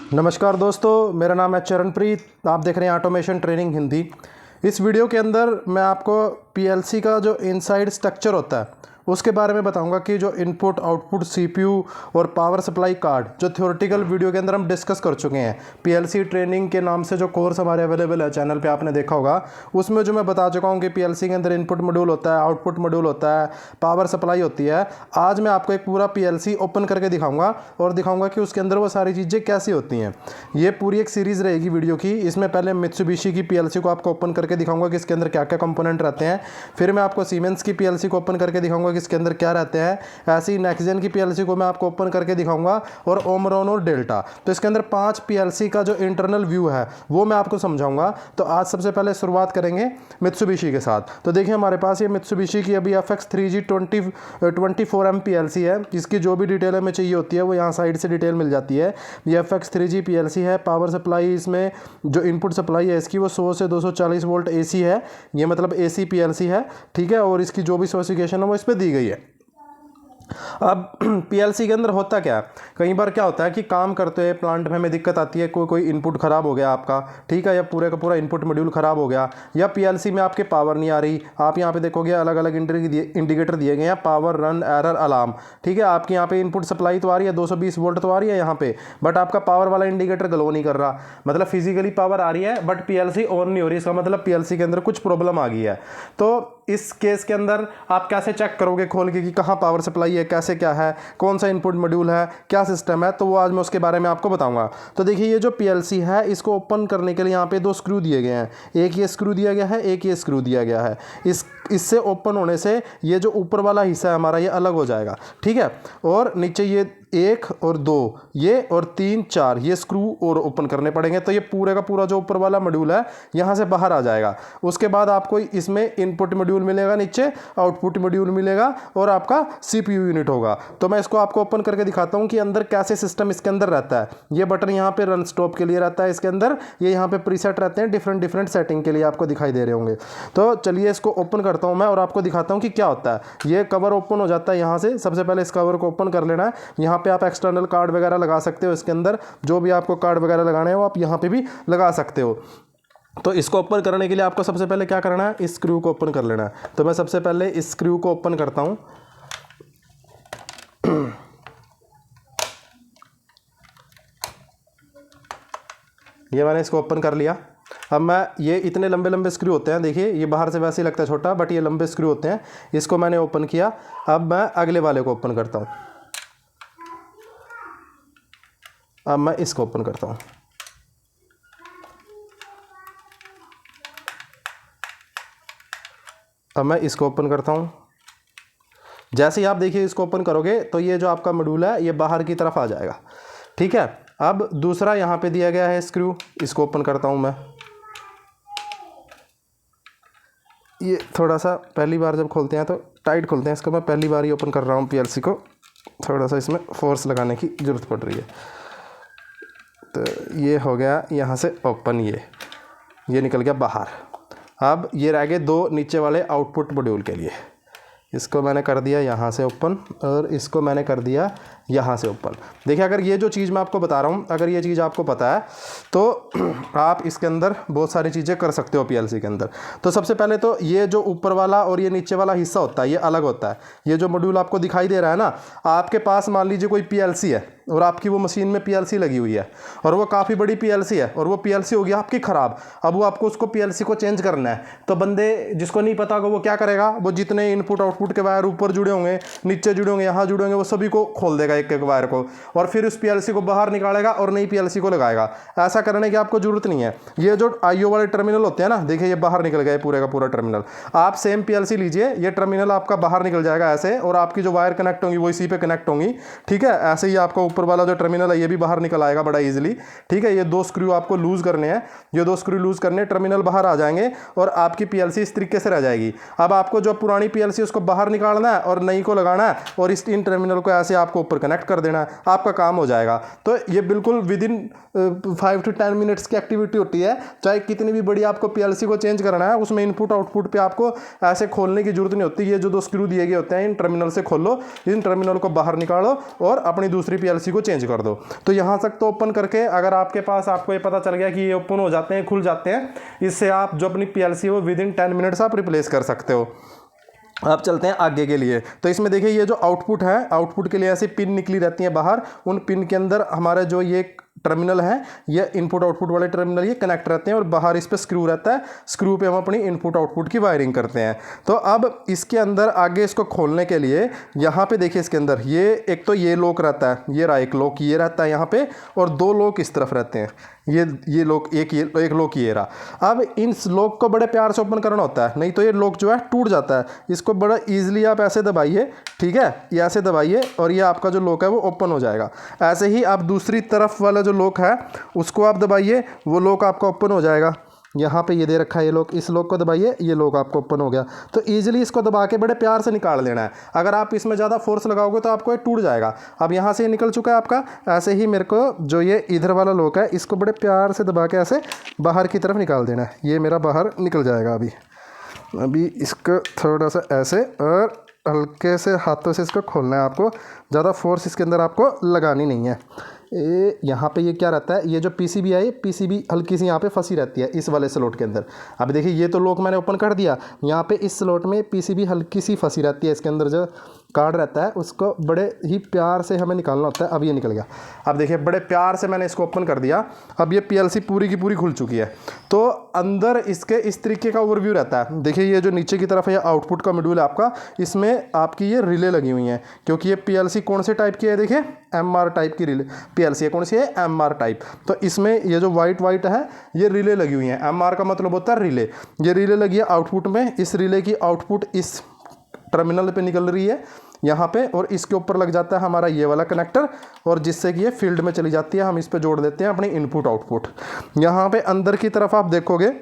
नमस्कार दोस्तों, मेरा नाम है चरणप्रीत। आप देख रहे हैं ऑटोमेशन ट्रेनिंग हिंदी। इस वीडियो के अंदर मैं आपको पीएलसी का जो इनसाइड स्ट्रक्चर होता है उसके बारे में बताऊंगा कि जो इनपुट आउटपुट सीपीयू और पावर सप्लाई कार्ड जो थ्योरेटिकल वीडियो के अंदर हम डिस्कस कर चुके हैं। पीएलसी ट्रेनिंग के नाम से जो कोर्स हमारे अवेलेबल है चैनल पे, आपने देखा होगा। उसमें जो मैं बता चुका हूँ कि पीएलसी के अंदर इनपुट मॉड्यूल होता है, आउटपुट मॉड्यूल होता है, पावर सप्लाई होती है। आज मैं आपको एक पूरा पीएलसी ओपन करके दिखाऊंगा और दिखाऊंगा कि उसके अंदर वो सारी चीज़ें कैसी होती हैं। ये पूरी एक सीरीज़ रहेगी वीडियो की। इसमें पहले मित्सुबिशी की पीएलसी को आपको ओपन करके दिखाऊंगा कि इसके अंदर क्या क्या कंपोनेंट रहते हैं। फिर मैं आपको सीमेंस की पीएलसी को ओपन करके दिखाऊंगा कि इसके अंदर क्या रहते हैं। ऐसे ही नेक्सजन की पीएलसी को मैं आपको ओपन करके दिखाऊंगा, और ओमरॉन और डेल्टा। तो इसके अंदर 5 पीएलसी का जो इंटरनल व्यू है वो मैं आपको समझाऊंगा। तो आज सबसे पहले शुरुआत करेंगे मित्सुबिशी के साथ। तो देखिए, हमारे पास ये मित्सुबिशी की अभी FX3G 24M पीएलसी है। इसकी जो भी डिटेल हमें चाहिए होती है वो यहाँ साइड से डिटेल मिल जाती है। ये FX3G पीएलसी है। पावर सप्लाई, इसमें जो इनपुट सप्लाई है इसकी वो 100 से 240 वोल्ट AC है। ये मतलब AC पीएलसी है, ठीक है। और इसकी जो भी स्पेसिफिकेशन है वो इस पर दी गई है। अब पीएलसी के अंदर होता क्या है, कई बार क्या होता है कि काम करते हुए प्लांट में हमें दिक्कत आती है। कोई इनपुट ख़राब हो गया आपका, ठीक है, या पूरे का पूरा इनपुट मॉड्यूल ख़राब हो गया, या पीएलसी में आपके पावर नहीं आ रही। आप यहाँ पे देखोगे अलग अलग इंडिकेटर दिए गए हैं, पावर, रन, एरर, अलार्म, ठीक है। आपकी यहाँ पे इनपुट सप्लाई तो आ रही है, 220 वोल्ट तो आ रही है यहाँ पे, बट आपका पावर वाला इंडिकेटर ग्लो नहीं कर रहा। मतलब फिजिकली पावर आ रही है बट पीएलसी ऑन नहीं हो रही। इसका मतलब पीएलसी के अंदर कुछ प्रॉब्लम आ गई है। तो इस केस के अंदर आप कैसे चेक करोगे खोल के कि कहाँ पावर सप्लाई है, कैसे क्या है, कौन सा इनपुट मॉड्यूल है, क्या सिस्टम है, तो वो आज मैं उसके बारे में आपको बताऊंगा। तो देखिए, ये जो पीएलसी है इसको ओपन करने के लिए यहाँ पे 2 स्क्रू दिए गए हैं। एक ये स्क्रू दिया गया है, एक ये स्क्रू दिया गया है। इससे ओपन होने से ये जो ऊपर वाला हिस्सा है हमारा ये अलग हो जाएगा, ठीक है। और नीचे ये 1 और 2, ये और 3, 4 ये स्क्रू और ओपन करने पड़ेंगे। तो ये पूरे का पूरा जो ऊपर वाला मॉड्यूल है यहाँ से बाहर आ जाएगा। उसके बाद आपको इसमें इनपुट मॉड्यूल मिलेगा, नीचे आउटपुट मॉड्यूल मिलेगा, और आपका सीपीयू यूनिट होगा। तो मैं इसको आपको ओपन करके दिखाता हूँ कि अंदर कैसे सिस्टम इसके अंदर रहता है। ये बटन यहाँ पे रन स्टॉप के लिए रहता है इसके अंदर। ये यहाँ पे प्रीसेट रहते हैं डिफरेंट सेटिंग के लिए, आपको दिखाई दे रहे होंगे। तो चलिए इसको ओपन करता हूँ मैं और आपको दिखाता हूँ कि क्या होता है। ये कवर ओपन हो जाता है यहाँ से। सबसे पहले इस कवर को ओपन कर लेना है। यहाँ पे आप एक्सटर्नल कार्ड वगैरह लगा सकते हो। इसके अंदर जो भी आपको कार्ड वगैरह लगाने हैं वो आप यहाँ पे भी लगा सकते हो। तो इसको ओपन करने के लिए आपको सबसे पहले क्या करना है, इस स्क्रू को ओपन कर लेना है। तो मैं सबसे पहले इस स्क्रू को ओपन करता हूँ। ये मैंने इसको ओपन कर लिया। अब मैं ये इतने लंबे लंबे स्क्रू होते हैं, देखिए ये बाहर से वैसे ही लगता है छोटा, बट ये लंबे स्क्रू होते हैं। इसको मैंने ओपन किया। अब मैं अगले वाले को ओपन करता हूँ। अब मैं इसको ओपन करता हूँ। अब मैं इसको ओपन करता हूँ। जैसे ही आप देखिए इसको ओपन करोगे तो ये जो आपका मॉड्यूल है ये बाहर की तरफ आ जाएगा, ठीक है। अब दूसरा यहाँ पे दिया गया है स्क्रू, इसको ओपन करता हूँ मैं। ये थोड़ा सा पहली बार जब खोलते हैं तो टाइट खोलते हैं, इसको मैं पहली बार ही ओपन कर रहा हूँ पीएलसी को। थोड़ा सा इसमें फोर्स लगाने की ज़रूरत पड़ रही है। तो ये हो गया यहाँ से ओपन, ये निकल गया बाहर। अब ये रह गए 2 नीचे वाले आउटपुट मॉड्यूल के लिए। इसको मैंने कर दिया यहाँ से ओपन, और इसको मैंने कर दिया यहाँ से ओपन। देखिए, अगर ये जो चीज़ मैं आपको बता रहा हूँ, अगर ये चीज़ आपको पता है तो आप इसके अंदर बहुत सारी चीज़ें कर सकते हो पीएलसी के अंदर। तो सबसे पहले तो ये जो ऊपर वाला और ये नीचे वाला हिस्सा होता है ये अलग होता है। ये जो मॉड्यूल आपको दिखाई दे रहा है ना, आपके पास मान लीजिए कोई पीएलसी है और आपकी वो मशीन में पीएलसी लगी हुई है, और वो काफ़ी बड़ी पीएलसी है, और वो पीएलसी हो गया आपकी ख़राब। अब वो आपको उसको पीएलसी को चेंज करना है। तो बंदे जिसको नहीं पता होगा वो क्या करेगा, वो जितने इनपुट आउटपुट के वायर ऊपर जुड़े होंगे, नीचे जुड़े होंगे, यहाँ जुड़े होंगे, वो सभी को खोल देगा एक एक वायर को, और फिर उस पीएलसी को बाहर निकालेगा और नई पीएलसी को लगाएगा। ऐसा करने की आपको जरूरत नहीं है। ये जो आईओ वाले टर्मिनल होते हैं ना, देखिए ये बाहर निकल गए पूरे का पूरा टर्मिनल। आप सेम पीएलसी लीजिए, ये टर्मिनल आपका बाहर निकल जाएगा ऐसे, और आपकी जो वायर कनेक्ट होंगी वो इसी पे कनेक्ट होंगी, ठीक है। ऐसे ही आपका ऊपर वाला जो टर्मिनल ये भी बाहर निकल आएगा बड़ा इजीली, ठीक है। ये 2 स्क्रू आपको लूज करने हैं, ये 2 स्क्रू लूज करने, टर्मिनल बाहर आ जाएंगे और आपकी पीएलसी इस तरीके से रह जाएगी। अब आपको जो पुरानी पीएलसी उसको बाहर निकालना है और नई को लगाना है, और इन टर्मिनल को ऐसे आपको ऊपर कनेक्ट कर देना है, आपका काम हो जाएगा। तो ये बिल्कुल विद इन 5 to 10 मिनट्स की एक्टिविटी होती है। चाहे कितनी भी बड़ी आपको पीएलसी को चेंज करना है, उसमें इनपुट आउटपुट पे आपको ऐसे खोलने की जरूरत नहीं होती। ये जो 2 स्क्रू दिए गए होते हैं इन टर्मिनल से खोलो, इन टर्मिनल को बाहर निकालो और अपनी दूसरी पीएलसी पीएलसी को चेंज कर दो। तो यहाँ तक तो ओपन करके अगर आपके पास आपको ये पता चल गया कि ये ओपन हो जाते हैं, खुल जाते हैं, इससे आप जो अपनी पीएलसी है वो विद इन 10 मिनट्स आप रिप्लेस कर सकते हो। अब चलते हैं आगे के लिए। तो इसमें देखिए ये जो आउटपुट है, आउटपुट के लिए ऐसी पिन निकली रहती है बाहर, उन पिन के अंदर हमारे जो ये टर्मिनल है, ये इनपुट आउटपुट वाले टर्मिनल ये कनेक्ट रहते हैं और बाहर इस पे स्क्रू रहता है। स्क्रू पे हम अपनी इनपुट आउटपुट की वायरिंग करते हैं। तो अब इसके अंदर आगे इसको खोलने के लिए यहाँ पे देखिए इसके अंदर ये एक तो ये लॉक रहता है, ये रहा एक लॉक ये रहता है यहाँ पे, और दो लॉक इस तरफ रहते हैं, ये लॉक एक लॉक ये रहा। अब इन लॉक को बड़े प्यार से ओपन करना होता है, नहीं तो ये लॉक जो है टूट जाता है। इसको बड़ा ईजिली आप ऐसे दबाइए, ठीक है, ये ऐसे दबाइए और ये आपका जो लॉक है वो ओपन हो जाएगा। ऐसे ही आप दूसरी तरफ वाला जो लॉक है उसको आप दबाइए, वो लॉक आपका ओपन हो जाएगा। यहाँ पे ये दे रखा है ये लॉक, इस लॉक को दबाइए, ये लॉक आपको ओपन हो गया। तो ईजिली इसको दबा के बड़े प्यार से निकाल लेना है। अगर आप इसमें ज़्यादा फोर्स लगाओगे तो आपको ये टूट जाएगा। अब यहाँ से ये निकल चुका है आपका। ऐसे ही मेरे को जो ये इधर वाला लॉक है इसको बड़े प्यार से दबा के ऐसे बाहर की तरफ निकाल देना है। ये मेरा बाहर निकल जाएगा। अभी इसको थोड़ा सा ऐसे और हल्के से हाथों से इसको खोलना है आपको, ज़्यादा फोर्स इसके अंदर आपको लगानी नहीं है। यहाँ पे ये क्या रहता है, ये जो पीसीबी है, ये पीसीबी हल्की सी यहाँ पे फंसी रहती है इस वाले स्लॉट के अंदर। अब देखिए ये तो लॉक मैंने ओपन कर दिया, यहाँ पे इस स्लॉट में पीसीबी हल्की सी फंसी रहती है, इसके अंदर जो कार्ड रहता है उसको बड़े ही प्यार से हमें निकालना होता है। अब ये निकल गया। अब देखिए बड़े प्यार से मैंने इसको ओपन कर दिया। अब ये पीएलसी पूरी की पूरी खुल चुकी है। तो अंदर इसके इस तरीके का ओवरव्यू रहता है। देखिए ये जो नीचे की तरफ है, ये आउटपुट का मॉड्यूल है आपका, इसमें आपकी ये रिले लगी हुई हैं, क्योंकि ये पीएलसी कौन से टाइप की है, देखिए एमआर टाइप की रिले पीएलसी है। कौन सी है, एमआर टाइप। तो इसमें ये जो वाइट है ये रिले लगी हुई हैं। एमआर का मतलब होता है रिले। ये रिले लगी है आउटपुट में। इस रिले की आउटपुट इस टर्मिनल पे निकल रही है यहाँ पे, और इसके ऊपर लग जाता है हमारा ये वाला कनेक्टर, और जिससे कि ये फील्ड में चली जाती है। हम इस पे जोड़ देते हैं अपनी इनपुट आउटपुट। यहाँ पे अंदर की तरफ आप देखोगे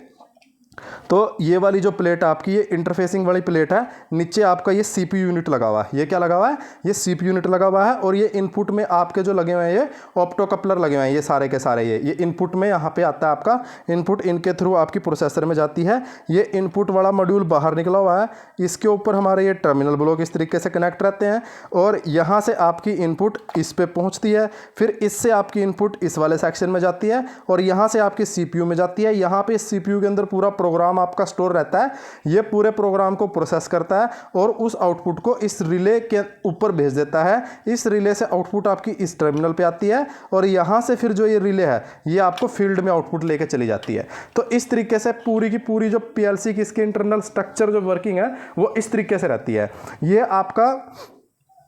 तो ये वाली जो प्लेट आपकी, ये इंटरफेसिंग वाली प्लेट है। नीचे आपका ये सीपीयू यूनिट लगा हुआ है। ये क्या लगा हुआ है, ये सीपीयू यूनिट लगा हुआ है। और ये इनपुट में आपके जो लगे हुए हैं ये ऑप्टो कपलर लगे हुए हैं, ये सारे के सारे ये इनपुट में यहाँ पे आता है आपका इनपुट। इनके थ्रू आपकी प्रोसेसर में जाती है। ये इनपुट वाला मॉड्यूल बाहर निकला हुआ है। इसके ऊपर हमारे ये टर्मिनल ब्लॉक इस तरीके से कनेक्ट रहते हैं, और यहाँ से आपकी इनपुट इस पर पहुँचती है। फिर इससे आपकी इनपुट इस वाले सेक्शन में जाती है, और यहाँ से आपकी सीपीयू में जाती है। यहाँ पे सीपीयू के अंदर पूरा प्रोग्राम आपका स्टोर रहता है। ये पूरे प्रोग्राम को प्रोसेस करता है और उस आउटपुट को इस रिले के ऊपर भेज देता है। इस रिले से आउटपुट आपकी इस टर्मिनल पे आती है, और यहाँ से फिर जो ये रिले है ये आपको फील्ड में आउटपुट लेके चली जाती है। तो इस तरीके से पूरी की पूरी जो पीएलसी की इसकी इंटरनल स्ट्रक्चर जो वर्किंग है वो इस तरीके से रहती है। ये आपका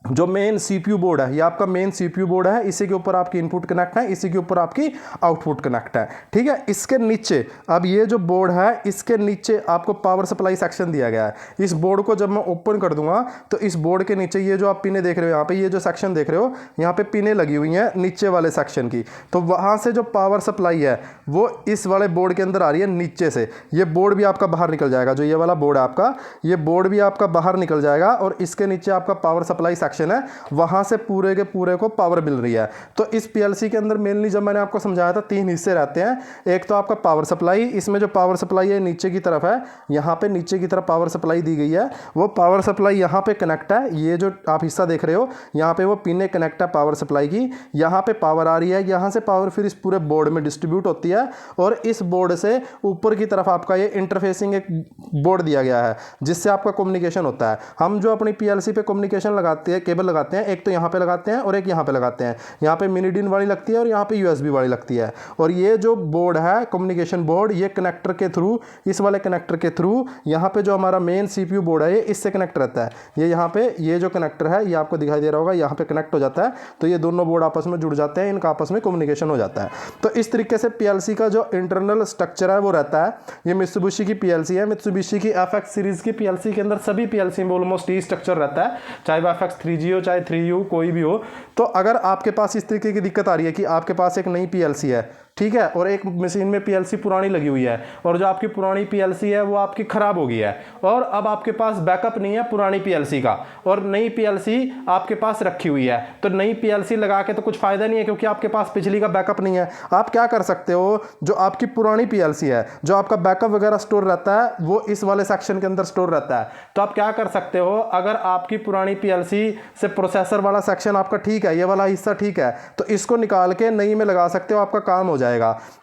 जो मेन सीपीयू बोर्ड है, ये आपका मेन सीपीयू बोर्ड है। इसी के ऊपर आपकी इनपुट कनेक्ट है, इसी के ऊपर आपकी आउटपुट कनेक्ट है, ठीक है। इसके नीचे अब ये जो बोर्ड है, इसके नीचे आपको पावर सप्लाई सेक्शन दिया गया है। इस बोर्ड को जब मैं ओपन कर दूंगा तो इस बोर्ड के नीचे ये जो आप पिने देख रहे हो, यहाँ पे ये जो सेक्शन देख रहे हो, यहाँ पे पिने लगी हुई हैं नीचे वाले सेक्शन की। तो वहाँ से जो पावर सप्लाई है वो इस वाले बोर्ड के अंदर आ रही है नीचे से। ये बोर्ड भी आपका बाहर निकल जाएगा, जो ये वाला बोर्ड है आपका, ये बोर्ड भी आपका बाहर निकल जाएगा, और इसके नीचे आपका पावर सप्लाई सेक्शन है, वहां से पूरे के पूरे को पावर मिल रही है। तो इस पीएलसी के अंदर मेनली जब मैंने आपको समझाया था 3 हिस्से रहते हैं। एक तो आपका पावर सप्लाई, इसमें जो पावर सप्लाई है नीचे की तरफ है, यहाँ पे नीचे की तरफ पावर सप्लाई दी गई है। वो पावर सप्लाई यहाँ पे कनेक्ट है। ये जो आप हिस्सा देख रहे हो यहाँ पे वो पिने कनेक्ट है पावर सप्लाई की। यहाँ पे पावर आ रही है, यहाँ से पावर फिर इस पूरे बोर्ड में डिस्ट्रीब्यूट होती है, और इस बोर्ड से ऊपर की तरफ आपका ये इंटरफेसिंग एक बोर्ड दिया गया है जिससे आपका कम्युनिकेशन होता है। हम जो अपनी पीएलसी पे कम्युनिकेशन लगाते हैं, केबल लगाते हैं, एक तो यहाँ पे लगाते हैं और एक यहाँ पे लगाते हैं। यहाँ पे मिनी डिन वाली लगती है और यहाँ पे यूएसबी वाली लगती है। और ये जो बोर्ड है कम्युनिकेशन बोर्ड, ये कनेक्टर के थ्रू, इस वाले कनेक्टर के थ्रू यहाँ पे जो हमारा मेन सीपीयू बोर्ड है ये इससे कनेक्ट रहता है। ये यहाँ पे ये जो कनेक्टर है ये आपको दिखाई दे रहा होगा, यहाँ पे कनेक्ट हो जाता है। तो ये दोनों बोर्ड आपस में जुड़ जाते हैं, इनका आपस में कम्युनिकेशन हो जाता है। तो इस तरीके से पीएलसी का जो इंटरनल स्ट्रक्चर है वो रहता है। ये मित्सुबिशी की पीएलसी है। मित्सुबिशी की एफएक्स सीरीज की पीएलसी के अंदर सभी पीएलसी में ऑलमोस्ट ये स्ट्रक्चर रहता है, चाहे वो एफएक्स 3G हो चाहे 3U कोई भी हो। तो अगर आपके पास इस तरीके की दिक्कत आ रही है कि आपके पास एक नई पीएलसी है, ठीक है, और एक मशीन में पीएलसी पुरानी लगी हुई है और जो आपकी पुरानी पीएलसी है वो आपकी खराब हो गई है और अब आपके पास बैकअप नहीं है पुरानी पीएलसी का और नई पीएलसी आपके पास रखी हुई है, तो नई पीएलसी लगा के तो कुछ फायदा नहीं है क्योंकि आपके पास पिछली का बैकअप नहीं है। आप क्या कर सकते हो, जो आपकी पुरानी पीएलसी है, जो आपका बैकअप वगैरह स्टोर रहता है वो इस वाले सेक्शन के अंदर स्टोर रहता है। तो आप क्या कर सकते हो, अगर आपकी पुरानी पीएलसी से प्रोसेसर वाला सेक्शन आपका ठीक है, ये वाला हिस्सा ठीक है, तो इसको निकाल के नई में लगा सकते हो, आपका काम हो जाएगा।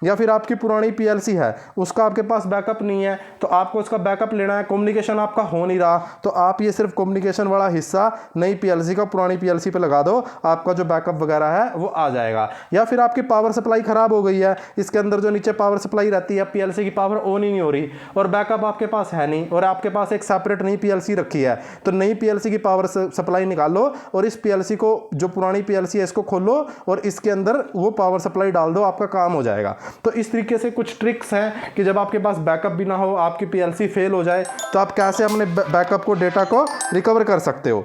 या फिर आपकी पुरानी पीएलसी है, उसका आपके पास बैकअप नहीं है, तो आपको उसका बैकअप लेना है, कम्युनिकेशन आपका हो नहीं रहा, तो आप ये सिर्फ कम्युनिकेशन वाला हिस्सा नई पीएलसी का पुरानी पीएलसी पे लगा दो, आपका जो बैकअप वगैरह है वो आ जाएगा। या फिर आपकी पावर सप्लाई खराब हो गई है, इसके अंदर जो नीचे पावर सप्लाई रहती है, पीएलसी की पावर ऑन ही नहीं हो रही और बैकअप आपके पास है नहीं और आपके पास एक सेपरेट नई पीएलसी रखी है, तो नई पीएलसी की पावर सप्लाई निकालो और इस पीएलसी को, जो पुरानी पीएलसी है, इसको खोलो और इसके अंदर वो पावर सप्लाई डाल दो, आपका काम हो जाएगा। तो इस तरीके से कुछ ट्रिक्स हैं कि जब आपके पास बैकअप भी ना हो, आपकी पीएलसी फेल हो जाए, तो आप कैसे अपने बैकअप को, डेटा को रिकवर कर सकते हो।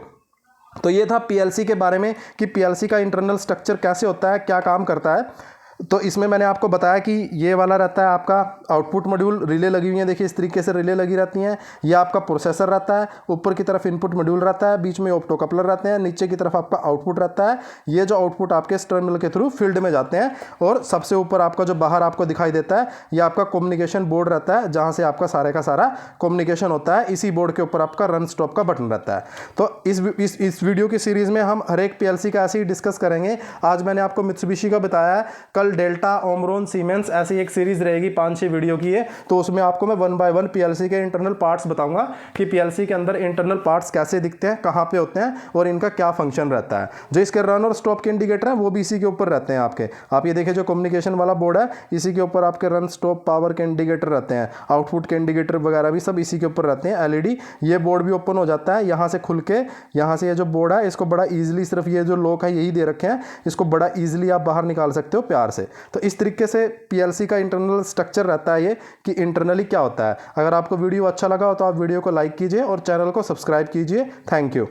तो ये था पीएलसी के बारे में कि पीएलसी का इंटरनल स्ट्रक्चर कैसे होता है, क्या काम करता है। तो इसमें मैंने आपको बताया कि ये वाला रहता है आपका आउटपुट मॉड्यूल, रिले लगी हुई है, देखिए इस तरीके से रिले लगी रहती हैं। ये आपका प्रोसेसर रहता है, ऊपर की तरफ इनपुट मॉड्यूल रहता है, बीच में ऑप्टो कपलर रहते हैं, नीचे की तरफ आपका आउटपुट रहता है। ये जो आउटपुट आपके इस टर्मिनल के थ्रू फील्ड में जाते हैं और सबसे ऊपर आपका जो बाहर आपको दिखाई देता है, ये आपका कम्युनिकेशन बोर्ड रहता है, जहाँ से आपका सारे का सारा कम्युनिकेशन होता है। इसी बोर्ड के ऊपर आपका रन स्टॉप का बटन रहता है। तो इस वीडियो की सीरीज़ में हम हर एक पीएलसी का ऐसे ही डिस्कस करेंगे। आज मैंने आपको मित्सुबिशी का बताया है, कल डेल्टा, ओमरोन, सीमेंस, ऐसी एक सीरीज रहेगी 5-6 वीडियो की है, तो उसमें आपको मैं 1 बाय 1 पीएलसी के इंटरनल पार्ट्स बताऊंगा कि पीएलसी के अंदर इंटरनल पार्ट्स कैसे दिखते हैं, कहां पे होते हैं और इनका क्या फंक्शन रहता है। जो इसके रन और स्टॉप के इंडिकेटर हैं वो भी इसी के ऊपर रहते हैं आपके। आप ये देखिए, जो कम्युनिकेशन वाला बोर्ड है, इसी के ऊपर आपके रन, स्टॉप, पावर के इंडिकेटर रहते हैं, आउटपुट के इंडिकेटर वगैरह भी सब इसी के ऊपर रहते हैं। एलईडी, ये बोर्ड भी ओपन हो जाता है यहाँ से खुल के। यहाँ से ये जो बोर्ड है, इसको बड़ा ईजिली, सिर्फ ये जो लॉक है यही दे रखे हैं, इसको बड़ा ईजिली आप बाहर निकाल सकते हो प्यार से। तो इस तरीके से पीएलसी का इंटरनल स्ट्रक्चर रहता है, ये कि इंटरनली क्या होता है। अगर आपको वीडियो अच्छा लगा हो तो आप वीडियो को लाइक कीजिए और चैनल को सब्सक्राइब कीजिए। Thank you.